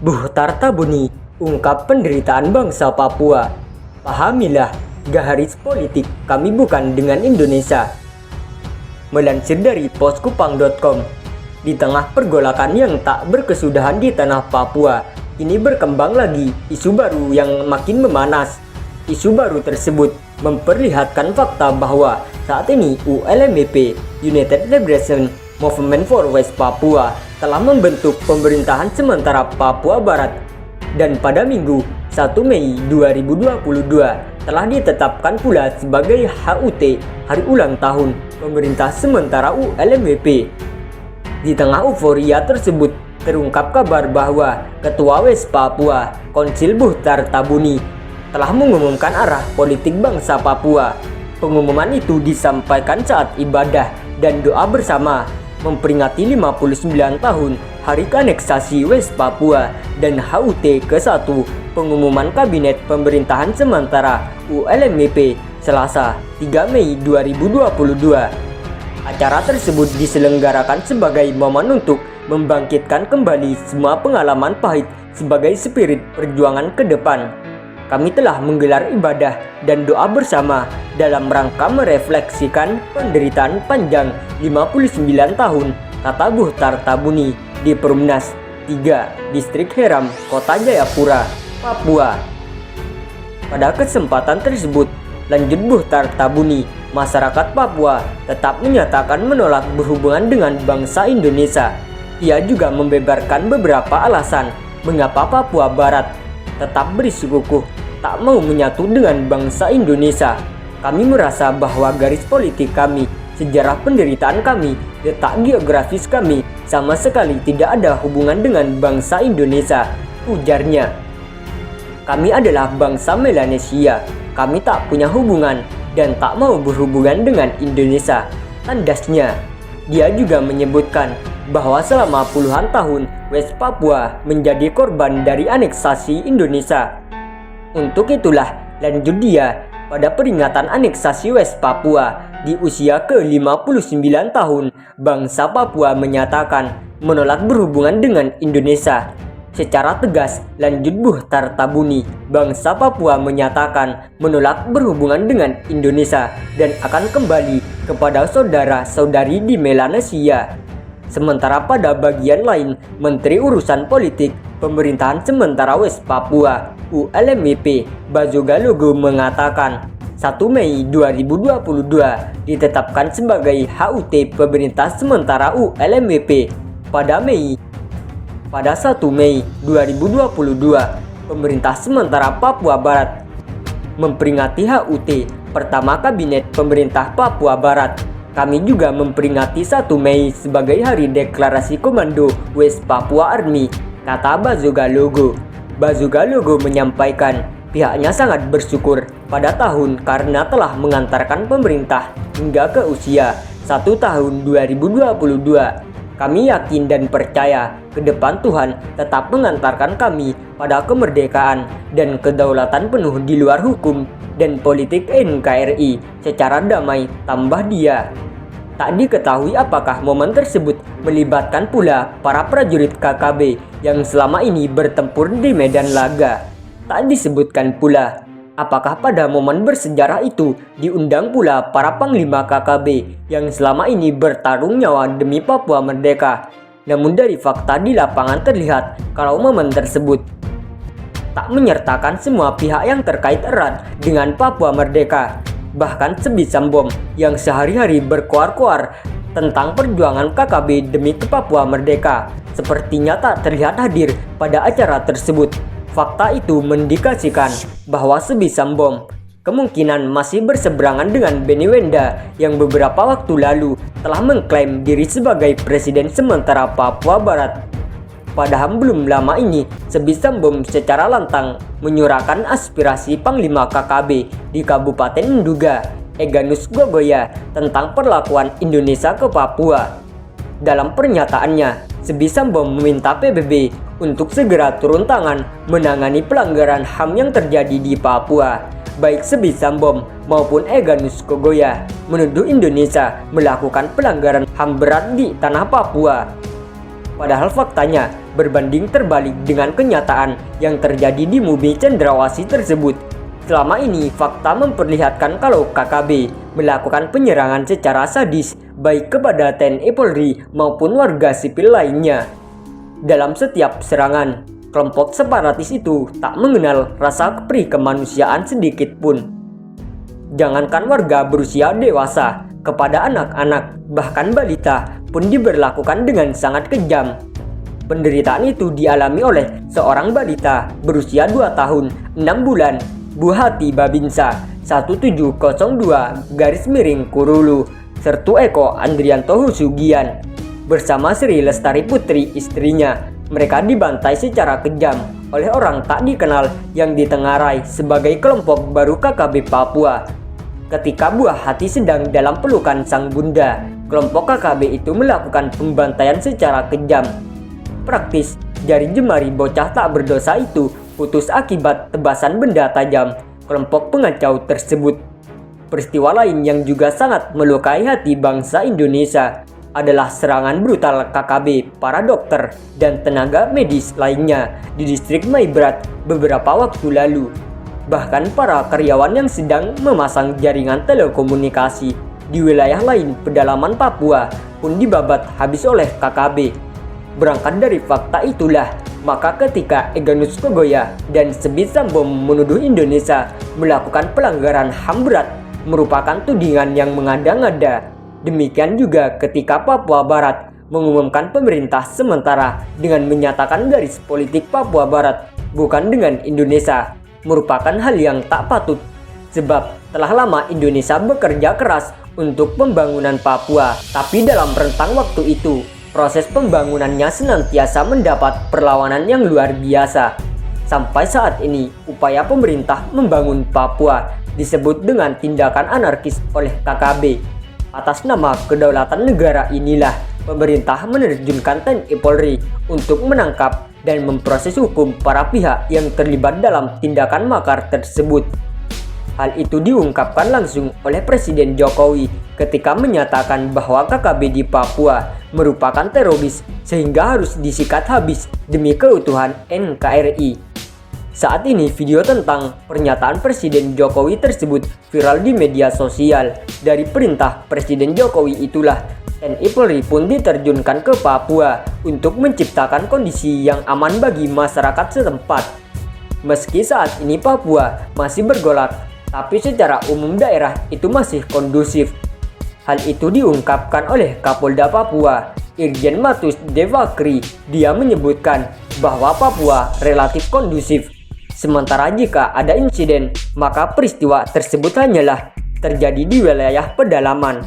Buhtar Tabuni ungkap penderitaan bangsa Papua. Pahamilah, garis politik kami bukan dengan Indonesia. Melansir dari poskupang.com, di tengah pergolakan yang tak berkesudahan di tanah Papua, ini berkembang lagi isu baru yang makin memanas. Isu baru tersebut memperlihatkan fakta bahwa saat ini ULMWP United Liberation Movement for West Papua telah membentuk pemerintahan sementara Papua Barat, dan pada Minggu 1 Mei 2022 telah ditetapkan pula sebagai HUT, hari ulang tahun pemerintah sementara ULMWP. Di tengah euforia tersebut terungkap kabar bahwa Ketua West Papua Konsil Buhtar Tabuni telah mengumumkan arah politik bangsa Papua. Pengumuman itu disampaikan saat ibadah dan doa bersama memperingati 59 tahun Hari Keaneksasi West Papua dan HUT ke-1 pengumuman Kabinet Pemerintahan Sementara ULMWP Selasa 3 Mei 2022. Acara tersebut diselenggarakan sebagai momen untuk membangkitkan kembali semua pengalaman pahit sebagai spirit perjuangan ke depan. Kami telah menggelar ibadah dan doa bersama dalam rangka merefleksikan penderitaan panjang 59 tahun, kata Buhtar Tabuni di Perumnas 3, Distrik Heram, Kota Jayapura, Papua. Pada kesempatan tersebut, lanjut Buhtar Tabuni, masyarakat Papua tetap menyatakan menolak berhubungan dengan bangsa Indonesia. Ia juga membeberkan beberapa alasan mengapa Papua Barat tetap bersikukuh tak mau menyatu dengan bangsa Indonesia. Kami merasa bahwa garis politik kami, sejarah penderitaan kami, letak geografis kami sama sekali tidak ada hubungan dengan bangsa Indonesia, ujarnya. Kami adalah bangsa Melanesia, kami tak punya hubungan dan tak mau berhubungan dengan Indonesia, tandasnya. Dia juga menyebutkan bahwa selama puluhan tahun West Papua menjadi korban dari aneksasi Indonesia. Untuk itulah, lanjut dia, pada peringatan aneksasi West Papua di usia ke-59 tahun, bangsa Papua menyatakan menolak berhubungan dengan Indonesia. Secara tegas, lanjut Buhtar Tabuni, bangsa Papua menyatakan menolak berhubungan dengan Indonesia dan akan kembali kepada saudara-saudari di Melanesia. Sementara pada bagian lain, Menteri Urusan Politik Pemerintahan Sementara West Papua ULMWP Bazoga Logo mengatakan 1 Mei 2022 ditetapkan sebagai HUT Pemerintah Sementara ULMWP. Pada 1 Mei 2022, Pemerintah Sementara Papua Barat memperingati HUT pertama Kabinet Pemerintah Papua Barat. Kami juga memperingati 1 Mei sebagai Hari Deklarasi Komando West Papua Army, kata Bazoga Logo. Bazoga Logo menyampaikan pihaknya sangat bersyukur pada tahun karena telah mengantarkan pemerintah hingga ke usia 1 tahun 2022. Kami yakin dan percaya ke depan Tuhan tetap mengantarkan kami pada kemerdekaan dan kedaulatan penuh di luar hukum dan politik NKRI secara damai, tambah dia. Tak diketahui apakah momen tersebut melibatkan pula para prajurit KKB yang selama ini bertempur di medan laga. Tak disebutkan pula apakah pada momen bersejarah itu diundang pula para panglima KKB yang selama ini bertarung nyawa demi Papua merdeka. Namun dari fakta di lapangan terlihat kalau momen tersebut tak menyertakan semua pihak yang terkait erat dengan Papua merdeka. Bahkan Sebisam Bom yang sehari-hari berkoar-koar tentang perjuangan KKB demi ke Papua merdeka sepertinya tak terlihat hadir pada acara tersebut. Fakta itu mendikasikan bahwa Sebisam Bom kemungkinan masih berseberangan dengan Benny Wenda yang beberapa waktu lalu telah mengklaim diri sebagai presiden sementara Papua Barat. Padahal belum lama ini, Sebisam Bom secara lantang menyuarakan aspirasi Panglima KKB di Kabupaten Nduga, Eganus Gogoya, tentang perlakuan Indonesia ke Papua. Dalam pernyataannya, Sebisam Bom meminta PBB untuk segera turun tangan menangani pelanggaran HAM yang terjadi di Papua. Baik Sebisam Bom maupun Eganus Gogoya menuduh Indonesia melakukan pelanggaran HAM berat di tanah Papua. Padahal faktanya berbanding terbalik dengan kenyataan yang terjadi di bumi cendrawasih tersebut. Selama ini fakta memperlihatkan kalau KKB melakukan penyerangan secara sadis baik kepada TNI Polri maupun warga sipil lainnya. Dalam setiap serangan, kelompok separatis itu tak mengenal rasa keprikemanusiaan sedikit pun. Jangankan warga berusia dewasa, kepada anak-anak bahkan balita pun diberlakukan dengan sangat kejam. Penderitaan itu dialami oleh seorang balita berusia 2 tahun 6 bulan, Buhati Babinsa 1702-Kurulu, Sertu Eko Andrianto Husugian, bersama Sri Lestari Putri istrinya. Mereka dibantai secara kejam oleh orang tak dikenal yang ditengarai sebagai kelompok baru KKB Papua. Ketika Buah Hati sedang dalam pelukan sang bunda, kelompok KKB itu melakukan pembantaian secara kejam. Praktis, jari jemari bocah tak berdosa itu putus akibat tebasan benda tajam kelompok pengacau tersebut. Peristiwa lain yang juga sangat melukai hati bangsa Indonesia adalah serangan brutal KKB para dokter dan tenaga medis lainnya di distrik Maibrat beberapa waktu lalu. Bahkan para karyawan yang sedang memasang jaringan telekomunikasi di wilayah lain pedalaman Papua pun dibabat habis oleh KKB. Berangkat dari fakta itulah, maka ketika Egyanus Kogoya dan Sebit Sambo menuduh Indonesia melakukan pelanggaran HAM berat merupakan tudingan yang mengada-ngada. Demikian juga ketika Papua Barat mengumumkan pemerintah sementara dengan menyatakan garis politik Papua Barat bukan dengan Indonesia, merupakan hal yang tak patut. Sebab telah lama Indonesia bekerja keras untuk pembangunan Papua, tapi dalam rentang waktu itu proses pembangunannya senantiasa mendapat perlawanan yang luar biasa. Sampai saat ini, upaya pemerintah membangun Papua disebut dengan tindakan anarkis oleh KKB. Atas nama kedaulatan negara inilah, pemerintah menerjunkan TNI Polri untuk menangkap dan memproses hukum para pihak yang terlibat dalam tindakan makar tersebut. Hal itu diungkapkan langsung oleh Presiden Jokowi ketika menyatakan bahwa KKB di Papua merupakan teroris sehingga harus disikat habis demi keutuhan NKRI. Saat ini video tentang pernyataan Presiden Jokowi tersebut viral di media sosial. Dari perintah Presiden Jokowi itulah TNI Polri pun diterjunkan ke Papua untuk menciptakan kondisi yang aman bagi masyarakat setempat. Meski saat ini Papua masih bergolak, tapi secara umum daerah itu masih kondusif. Hal itu diungkapkan oleh Kapolda Papua, Irjen Matus Devakri. Dia menyebutkan bahwa Papua relatif kondusif. Sementara jika ada insiden, maka peristiwa tersebut hanyalah terjadi di wilayah pedalaman.